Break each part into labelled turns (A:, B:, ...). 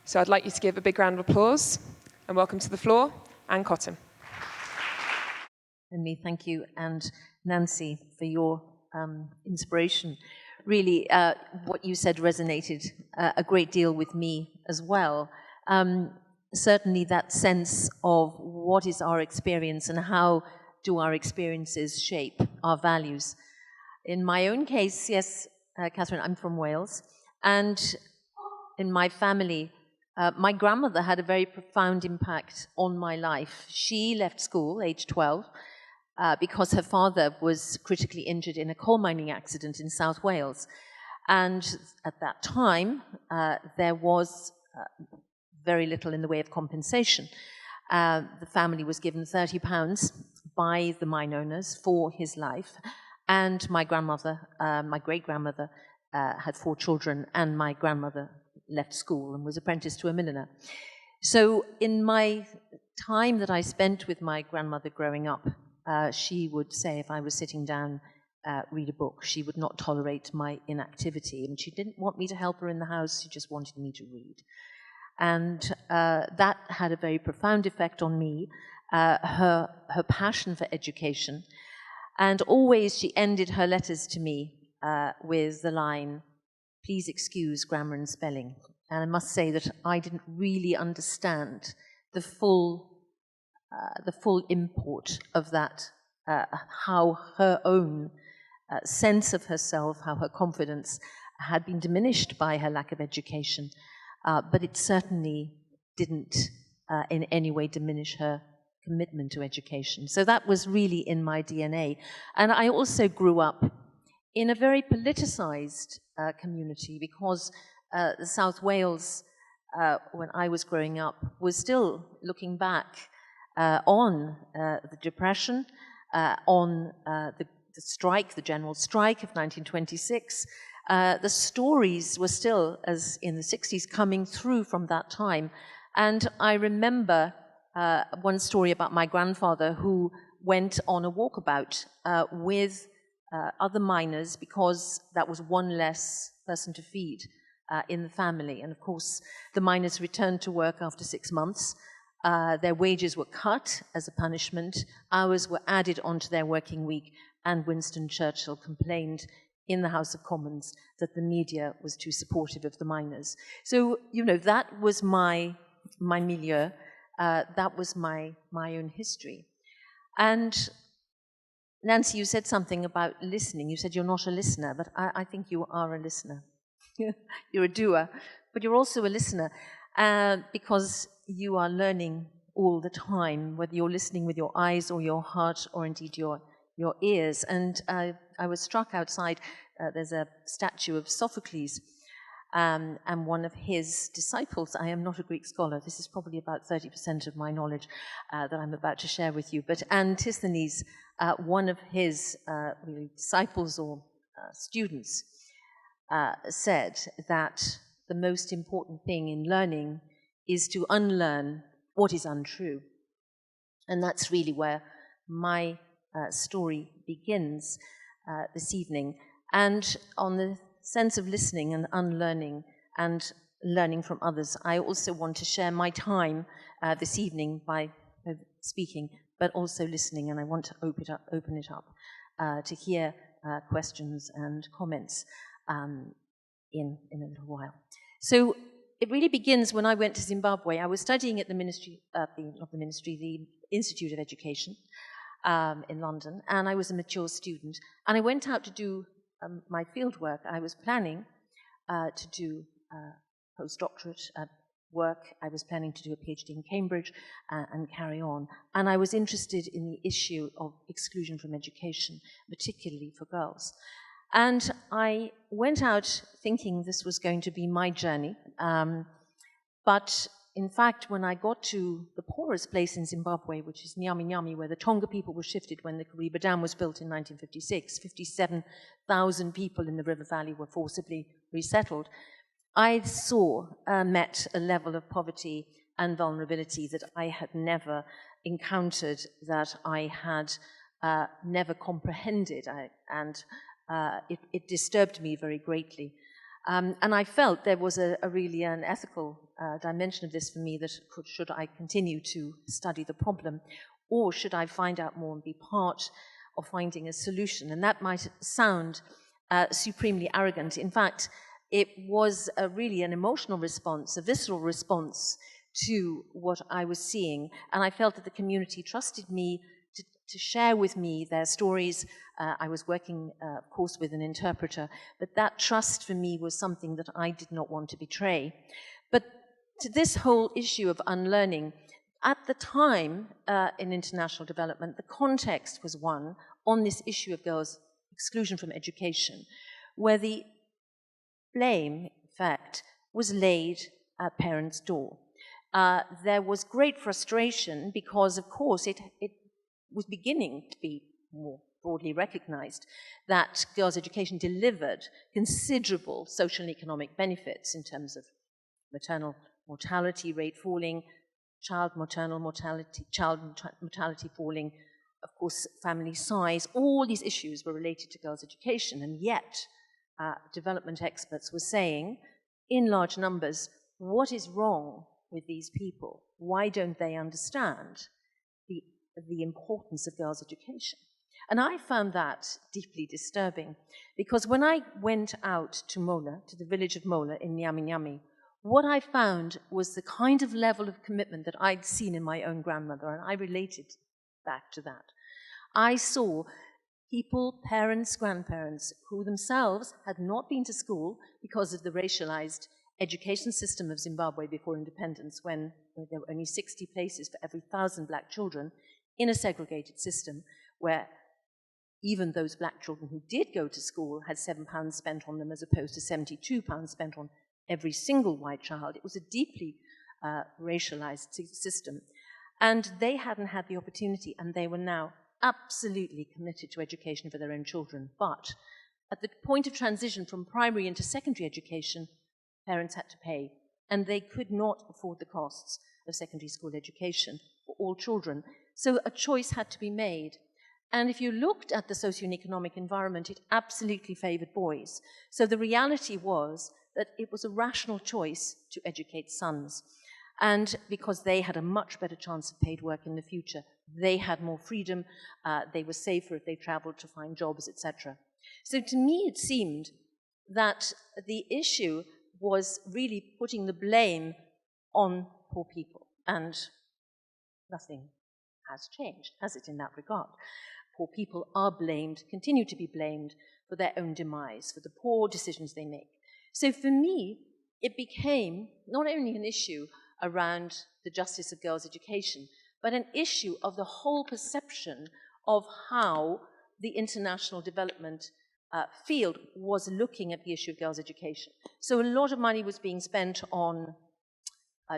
A: So I'd like you to give a big round of applause and welcome to the floor, Anne Cotton.
B: And me, thank you, and Nancy, for your inspiration. Really, what you said resonated a great deal with me as well. Certainly that sense of what is our experience and how do our experiences shape our values. In my own case, yes, Catherine, I'm from Wales, and in my family, my grandmother had a very profound impact on my life. She left school, age 12, because her father was critically injured in a coal mining accident in South Wales. And at that time, there was very little in the way of compensation. The family was given £30 by the mine owners for his life. And my grandmother, my great-grandmother, had 4 children, and my grandmother left school and was apprenticed to a milliner. So in my time that I spent with my grandmother growing up, she would say if I was sitting down, read a book, she would not tolerate my inactivity. And she didn't want me to help her in the house, she just wanted me to read. And that had a very profound effect on me, her passion for education. And always she ended her letters to me with the line, "Please excuse grammar and spelling." And I must say that I didn't really understand the full import of that, how her own sense of herself, how her confidence had been diminished by her lack of education. But it certainly didn't in any way diminish her commitment to education. So that was really in my DNA. And I also grew up in a very politicized community because the South Wales, when I was growing up, was still looking back on the Depression, on the strike, the general strike of 1926. The stories were still, as in the 60s, coming through from that time. And I remember one story about my grandfather who went on a walkabout with other miners because that was one less person to feed in the family. And of course, the miners returned to work after 6 months. Their wages were cut as a punishment. Hours were added onto their working week. And Winston Churchill complained in the House of Commons that the media was too supportive of the miners. So, you know, that was my milieu. That was my own history. And Nancy, you said something about listening. You said you're not a listener, but I think you are a listener. You're a doer, but you're also a listener because you are learning all the time, whether you're listening with your eyes or your heart or indeed your ears. And I was struck outside, there's a statue of Sophocles, and one of his disciples. I am not a Greek scholar. This is probably about 30% of my knowledge that I'm about to share with you. But Antisthenes, one of his really disciples or students, said that the most important thing in learning is to unlearn what is untrue. And that's really where my story begins this evening. And on the sense of listening and unlearning and learning from others, I also want to share my time this evening by speaking, but also listening. And I want to open it up to hear questions and comments in a little while. So it really begins when I went to Zimbabwe. I was studying at the Institute of Education in London, and I was a mature student. And I went out to do my field work. I was planning to do postdoctorate work. I was planning to do a PhD in Cambridge and carry on. And I was interested in the issue of exclusion from education, particularly for girls. And I went out thinking this was going to be my journey. But in fact, when I got to the poorest place in Zimbabwe, which is Nyami, where the Tonga people were shifted when the Kariba Dam was built in 1956, 57,000 people in the river valley were forcibly resettled, I met a level of poverty and vulnerability that I had never encountered, that I had never comprehended, and it disturbed me very greatly. And I felt there was a really an ethical dimension of this for me, that should I continue to study the problem, or should I find out more and be part of finding a solution? And that might sound supremely arrogant. In fact, it was really an emotional response, a visceral response to what I was seeing. And I felt that the community trusted me to share with me their stories. I was working, of course, with an interpreter, but that trust for me was something that I did not want to betray. But to this whole issue of unlearning, at the time in international development, the context was one on this issue of girls' exclusion from education, where the blame, in fact, was laid at parents' door. There was great frustration because, of course, it was beginning to be more broadly recognized that girls' education delivered considerable social and economic benefits in terms of maternal mortality rate falling, child mortality falling, of course, family size. All these issues were related to girls' education, and yet development experts were saying, in large numbers, what is wrong with these people? Why don't they understand the importance of girls' education? And I found that deeply disturbing, because when I went out to Mola, to the village of Mola in Nyami Nyami, what I found was the kind of level of commitment that I'd seen in my own grandmother, and I related back to that. I saw people, parents, grandparents, who themselves had not been to school because of the racialized education system of Zimbabwe before independence, when there were only 60 places for every 1,000 black children in a segregated system, where even those black children who did go to school had £7 spent on them as opposed to £72 spent on every single white child. It was a deeply racialized system. And they hadn't had the opportunity, and they were now absolutely committed to education for their own children. But at the point of transition from primary into secondary education, parents had to pay, and they could not afford the costs of secondary school education for all children. So a choice had to be made. And if you looked at the socio-economic environment, it absolutely favored boys. So the reality was that it was a rational choice to educate sons. And because they had a much better chance of paid work in the future, they had more freedom, they were safer if they traveled to find jobs, etc. So to me, it seemed that the issue was really putting the blame on poor people. And nothing has changed, has it, in that regard? Poor people are blamed, continue to be blamed for their own demise, for the poor decisions they make. So for me, it became not only an issue around the justice of girls' education, but an issue of the whole perception of how the international development field was looking at the issue of girls' education. So a lot of money was being spent on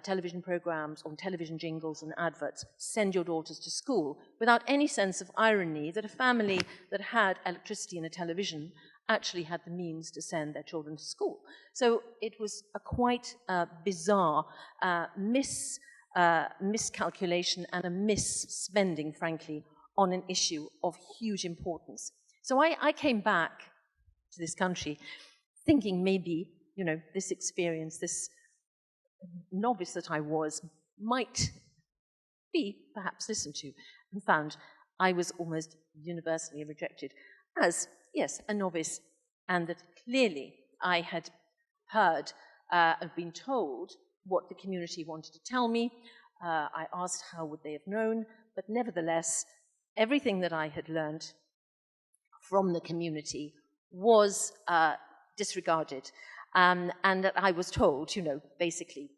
B: television programs, on television jingles and adverts, send your daughters to school, without any sense of irony that a family that had electricity and a television actually had the means to send their children to school. So it was a quite bizarre miscalculation and a misspending, frankly, on an issue of huge importance. So I came back to this country thinking maybe, this experience, this novice that I was, might be perhaps listened to, and found I was almost universally rejected as, yes, a novice, and that clearly I had heard and been told what the community wanted to tell me. I asked how would they have known, but nevertheless, everything that I had learned from the community was disregarded. And that I was told, basically,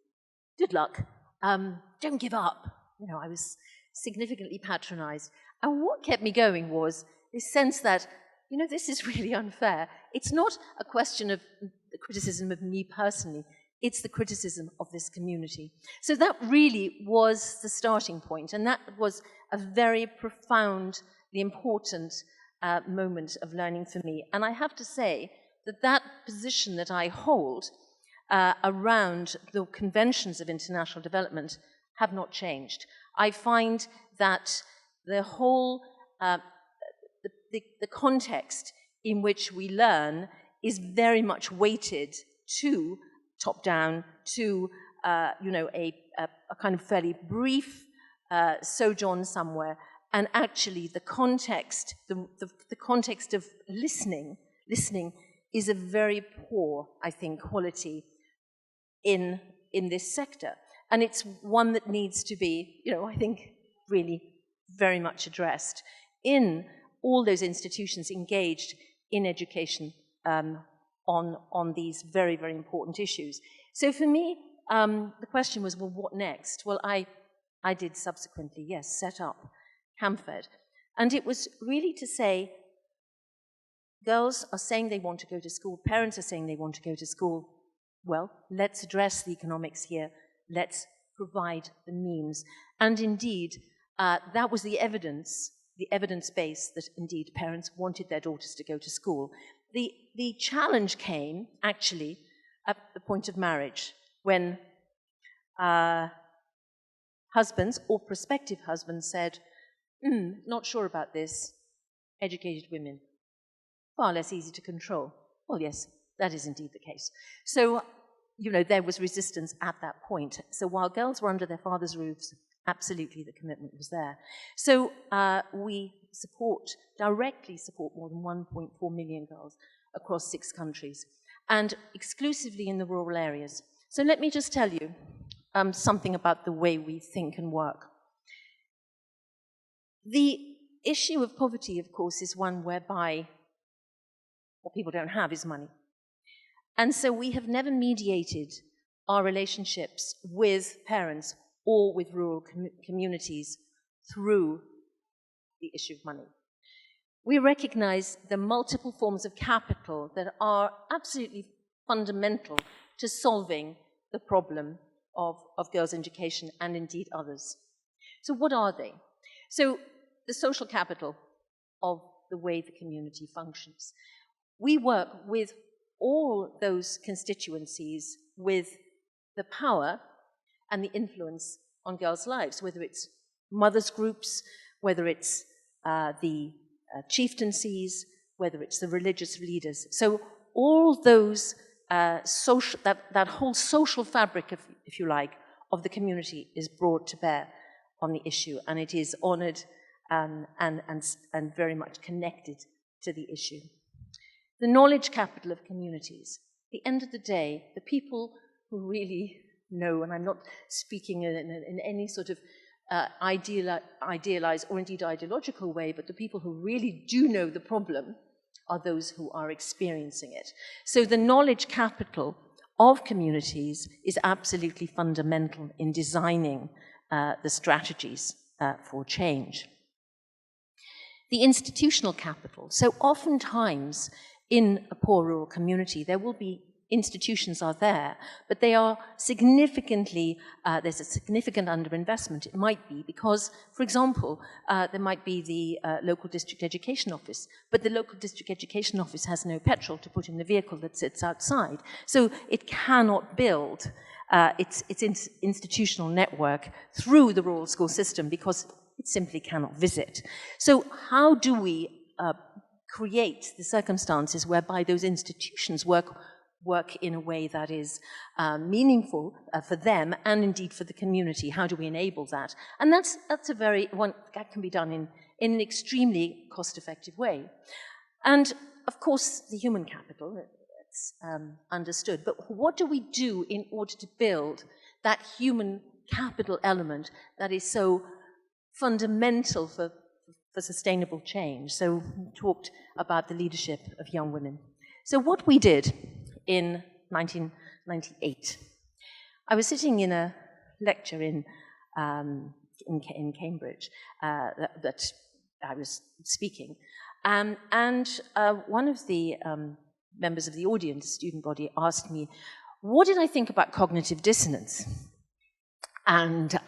B: good luck, don't give up. I was significantly patronized. And what kept me going was this sense that, this is really unfair. It's not a question of the criticism of me personally, it's the criticism of this community. So that really was the starting point, and that was a very profoundly important moment of learning for me. And I have to say that position that I hold around the conventions of international development have not changed. I find that the whole, the context in which we learn is very much weighted to top-down, to a kind of fairly brief sojourn somewhere, and actually the context of listening is a very poor, I think, quality in this sector. And it's one that needs to be, I think, really very much addressed in all those institutions engaged in education on these very, very important issues. So for me, the question was, well, what next? Well, I did subsequently, yes, set up CAMFED. And it was really to say, girls are saying they want to go to school, parents are saying they want to go to school. Well, let's address the economics here. Let's provide the means. And indeed, that was the evidence base that indeed parents wanted their daughters to go to school. The challenge came, actually, at the point of marriage, when husbands or prospective husbands said, not sure about this, educated women, far less easy to control. Well, yes, that is indeed the case. So, there was resistance at that point. So while girls were under their father's roofs, absolutely the commitment was there. So we directly support more than 1.4 million girls across 6 countries, and exclusively in the rural areas. So let me just tell you something about the way we think and work. The issue of poverty, of course, is one whereby what people don't have is money. And so we have never mediated our relationships with parents or with rural communities through the issue of money. We recognize the multiple forms of capital that are absolutely fundamental to solving the problem of girls' education and indeed others. So what are they? So the social capital of the way the community functions. We work with all those constituencies with the power and the influence on girls' lives, whether it's mothers' groups, whether it's the chieftaincies, whether it's the religious leaders. So all those that whole social fabric, if you like, of the community is brought to bear on the issue, and it is honoured and very much connected to the issue. The knowledge capital of communities. At the end of the day, the people who really know, and I'm not speaking in any sort of idealized or indeed ideological way, but the people who really do know the problem are those who are experiencing it. So the knowledge capital of communities is absolutely fundamental in designing the strategies for change. The institutional capital. So oftentimes in a poor rural community, there will be institutions are there, but they are significantly, there's a significant underinvestment. It might be because, for example, there might be the local district education office, but the local district education office has no petrol to put in the vehicle that sits outside. So it cannot build its institutional network through the rural school system because it simply cannot visit. So how do we create the circumstances whereby those institutions work in a way that is meaningful for them and indeed for the community? How do we enable that? And that's a very one that can be done in an extremely cost-effective way. And of course, the human capital, it's understood. But what do we do in order to build that human capital element that is so fundamental for sustainable change? So we talked about the leadership of young women. So what we did in 1998, I was sitting in a lecture in Cambridge that I was speaking, and one of the members of the audience, student body, asked me, what did I think about cognitive dissonance? And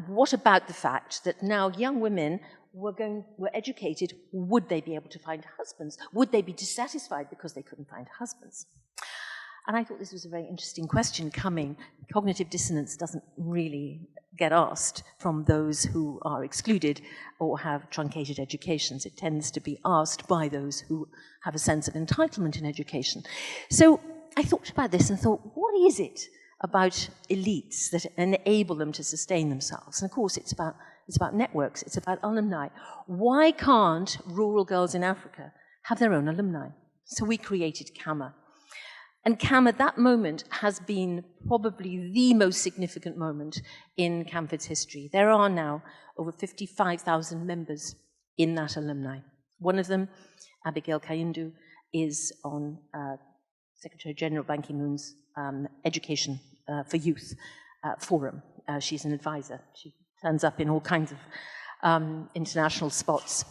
B: what about the fact that now young women were educated, would they be able to find husbands? Would they be dissatisfied because they couldn't find husbands? And I thought this was a very interesting question coming. Cognitive dissonance doesn't really get asked from those who are excluded or have truncated educations. It tends to be asked by those who have a sense of entitlement in education. So I thought about this and thought, what is it about elites that enable them to sustain themselves? And of course, it's about networks, it's about alumni. Why can't rural girls in Africa have their own alumni? So we created CAMA. And CAMA, that moment, has been probably the most significant moment in Camford's history. There are now over 55,000 members in that alumni. One of them, Abigail Kayindu, is on Secretary General Ban Ki-moon's Education for Youth Forum. She's an advisor. She turns up in all kinds of international spots.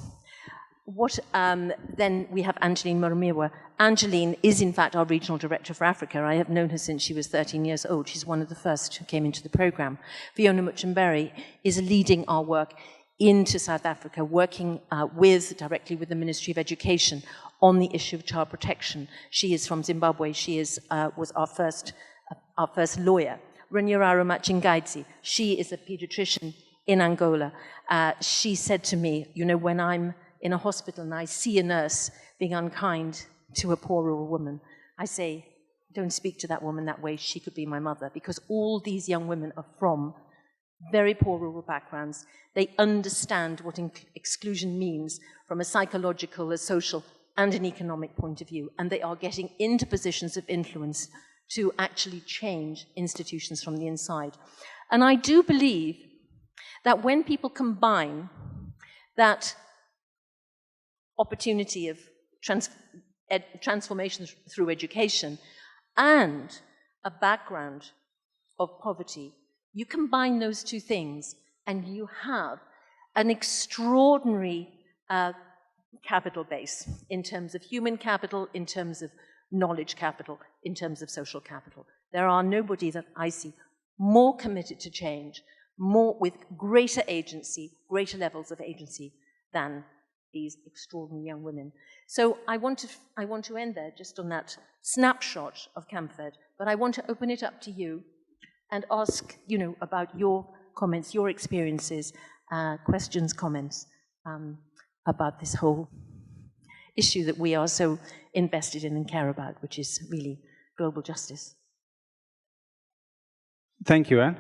B: Then we have Angeline Moromiro. Angeline is, in fact, our regional director for Africa. I have known her since she was 13 years old. She's one of the first who came into the program. Fiona Muchemberry is leading our work into South Africa, working directly with the Ministry of Education on the issue of child protection. She is from Zimbabwe. She was our first lawyer. Ranyararo Machingaidzi, she is a pediatrician in Angola. She said to me, you know, when I'm in a hospital and I see a nurse being unkind to a poor rural woman, I say, don't speak to that woman that way, she could be my mother, because all these young women are from very poor rural backgrounds. They understand what exclusion means from a psychological, a social, and an economic point of view, and they are getting into positions of influence to actually change institutions from the inside. And I do believe that when people combine that opportunity of transformation through education and a background of poverty, you combine those two things and you have an extraordinary capital base in terms of human capital, in terms of knowledge capital, in terms of social capital. There are nobody that I see more committed to change, more with greater agency, greater levels of agency than these extraordinary young women. So I want to end there just on that snapshot of Camford, but I want to open it up to you and ask, you know, about your comments, your experiences, questions, comments about this whole issue that we are so invested in and care about, which is really global justice.
C: Thank you, Anne.